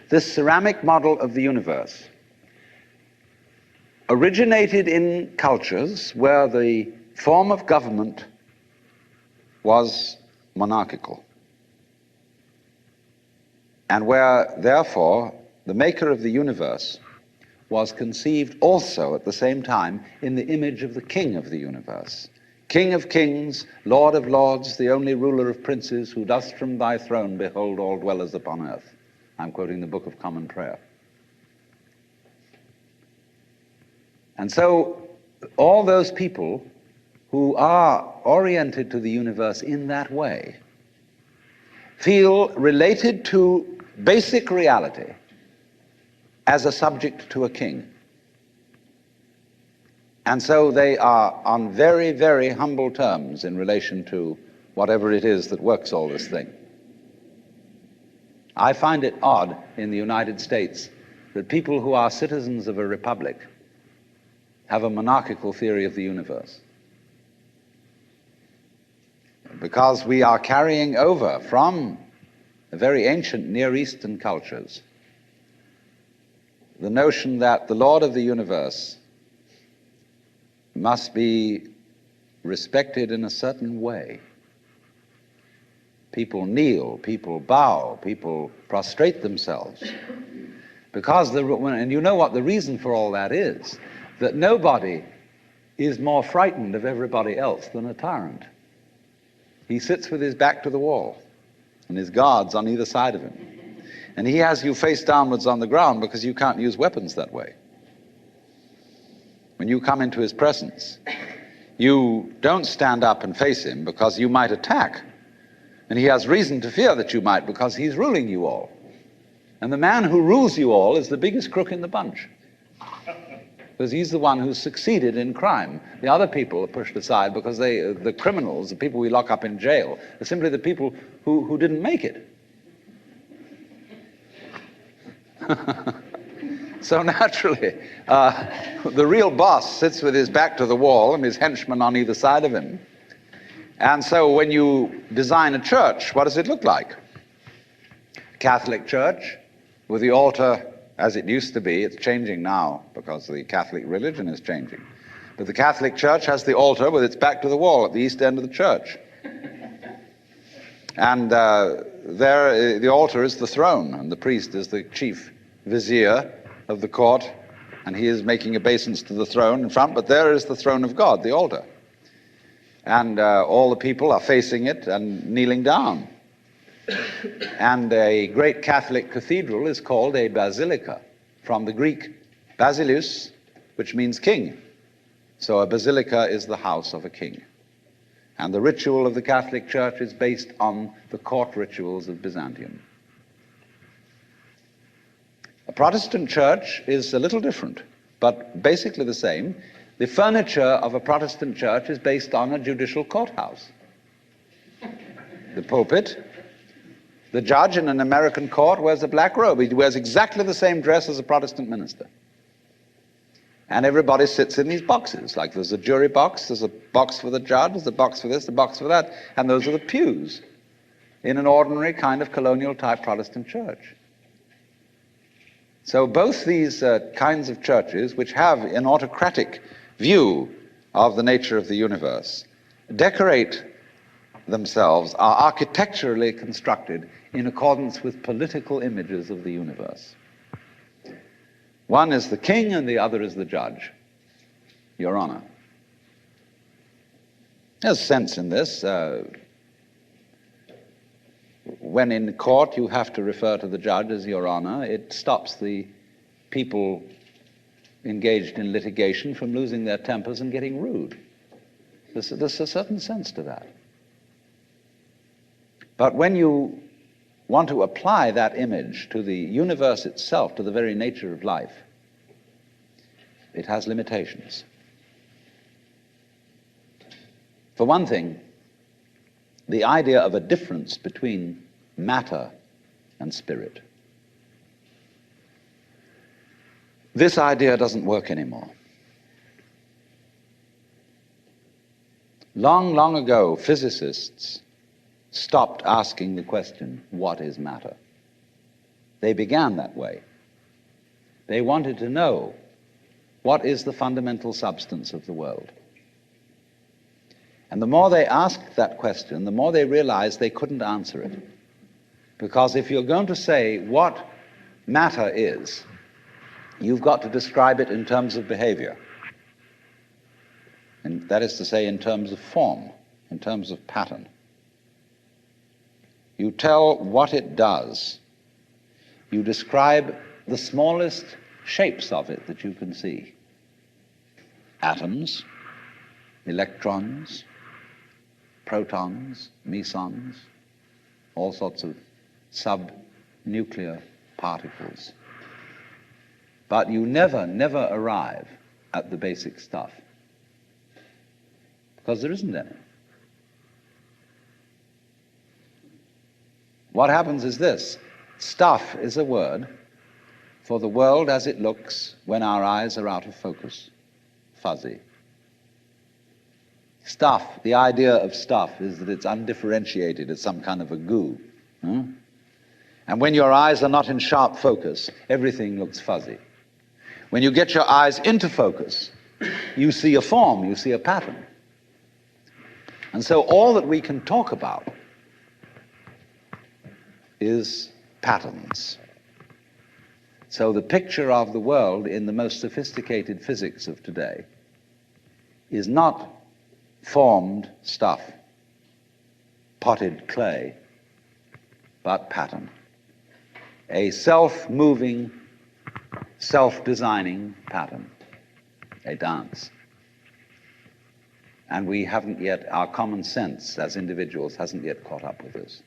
This ceramic model of the universe originated in cultures where the form of government was monarchical, and where, therefore, the maker of the universe was conceived also at the same time in the image of the king of the universe. King of kings, Lord of lords, the only ruler of princes, who dost from thy throne behold all dwellers upon earth. I'm quoting the Book of Common Prayer. And so all those people who are oriented to the universe in that way feel related to basic reality as a subject to a king. And so they are on very, very humble terms in relation to whatever it is that works all this thing. I find it odd in the United States that people who are citizens of a republic have a monarchical theory of the universe, because we are carrying over from the very ancient Near Eastern cultures the notion that the Lord of the universe must be respected in a certain way. People kneel, people bow, people prostrate themselves. Because, and you know what the reason for all that is, that nobody is more frightened of everybody else than a tyrant. He sits with his back to the wall, and his guards on either side of him. And he has you face downwards on the ground because you can't use weapons that way. When you come into his presence, you don't stand up and face him because you might attack. And he has reason to fear that you might, because he's ruling you all. And the man who rules you all is the biggest crook in the bunch, because he's the one who's succeeded in crime. The other people are pushed aside because the criminals, the people we lock up in jail, are simply the people who didn't make it. So naturally, the real boss sits with his back to the wall and his henchmen on either side of him. And so when you design a church, what does it look like? Catholic church with the altar as it used to be. It's changing now because the Catholic religion is changing. But the Catholic church has the altar with its back to the wall at the east end of the church. And there, the altar is the throne, and the priest is the chief vizier of the court, and he is making obeisance to the throne in front, but there is the throne of God, the altar. And all the people are facing it and kneeling down. And a great Catholic cathedral is called a basilica, from the Greek basileus, which means king. So a basilica is the house of a king. And the ritual of the Catholic Church is based on the court rituals of Byzantium. A Protestant church is a little different, but basically the same. The furniture of a Protestant church is based on a judicial courthouse. The pulpit. The judge in an American court wears a black robe. He wears exactly the same dress as a Protestant minister. And everybody sits in these boxes. Like there's a jury box, there's a box for the judge, there's a box for this, a box for that, and those are the pews in an ordinary kind of colonial type Protestant church. So both these kinds of churches, which have an autocratic view of the nature of the universe, decorate themselves, are architecturally constructed in accordance with political images of the universe. One is the king and the other is the judge, Your Honor. There's sense in this. When in court you have to refer to the judge as Your Honor, it stops the people engaged in litigation from losing their tempers and getting rude. There's a certain sense to that. But when you want to apply that image to the universe itself, to the very nature of life, it has limitations. For one thing, the idea of a difference between matter and spirit. This idea doesn't work anymore. Long, long ago, physicists stopped asking the question, what is matter? They began that way. They wanted to know what is the fundamental substance of the world. And the more they asked that question, the more they realized they couldn't answer it. Because if you're going to say what matter is, you've got to describe it in terms of behavior. And that is to say, in terms of form, in terms of pattern. You tell what it does. You describe the smallest shapes of it that you can see. Atoms, electrons, protons, mesons, all sorts of subnuclear particles. But you never arrive at the basic stuff, because there isn't any. What happens is this: stuff is a word for the world as it looks when our eyes are out of focus, fuzzy. Stuff, the idea of stuff is that it's undifferentiated, it's some kind of a goo. And when your eyes are not in sharp focus, everything looks fuzzy. When you get your eyes into focus, you see a form, you see a pattern. And so all that we can talk about is patterns. So the picture of the world in the most sophisticated physics of today is not formed stuff, potted clay, but pattern. A self-moving, self-designing pattern, a dance. And we haven't yet, our common sense as individuals hasn't yet caught up with this.